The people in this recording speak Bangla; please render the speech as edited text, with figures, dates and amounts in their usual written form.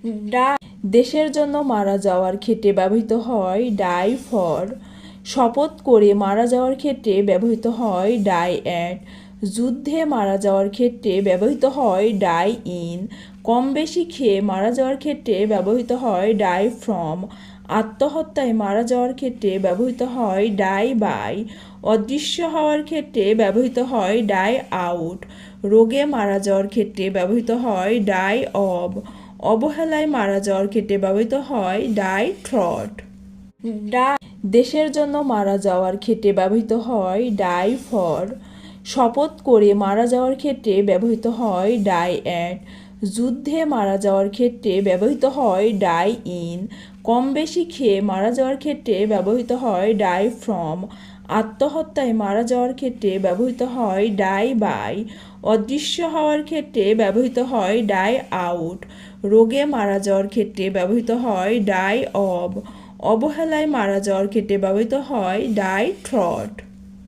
ডাই দেশের জন্য মারা যাওয়ার ক্ষেত্রে ব্যবহৃত হয় ডাই ফর। শপথ করে মারা যাওয়ার ক্ষেত্রে ব্যবহৃত হয় ডাই অ্যাট। যুদ্ধে মারা যাওয়ার ক্ষেত্রে ব্যবহৃত হয় ডাই ইন। কম বেশি খেয়ে মারা যাওয়ার ক্ষেত্রে ব্যবহৃত হয় ডাই ফ্রম। আত্মহত্যায় মারা যাওয়ার ক্ষেত্রে ব্যবহৃত হয় ডাই বাই। অদৃশ্য হওয়ার ক্ষেত্রে ব্যবহৃত হয় ডাই আউট। রোগে মারা যাওয়ার ক্ষেত্রে ব্যবহৃত হয় ডাই অব। অবহেলায় মারা যাওয়ার ক্ষেত্রে ব্যবহৃত হয় ডাই ট্রট। ডাই দেশের জন্য মারা যাওয়ার ক্ষেত্রে ব্যবহৃত হয় ডাই ফর। শপথ করে মারা যাওয়ার ক্ষেত্রে ব্যবহৃত হয় ডাই অ্যাট। যুদ্ধে মারা যাওয়ার ক্ষেত্রে ব্যবহৃত হয় ডাই ইন। কম বেশি খেয়ে মারা যাওয়ার ক্ষেত্রে ব্যবহৃত হয় ডাই ফ্রম। আত্মহত্যায় মারা যাওয়ার ক্ষেত্রে ব্যবহৃত হয় ডাই বাই। অদৃশ্য হওয়ার ক্ষেত্রে ব্যবহৃত হয় ডাই আউট। রোগে মারা যাওয়ার ক্ষেত্রে ব্যবহৃত হয় ডাই অব। অবহেলায় মারা যাওয়ার ক্ষেত্রে ব্যবহৃত হয় ডাই ট্রট।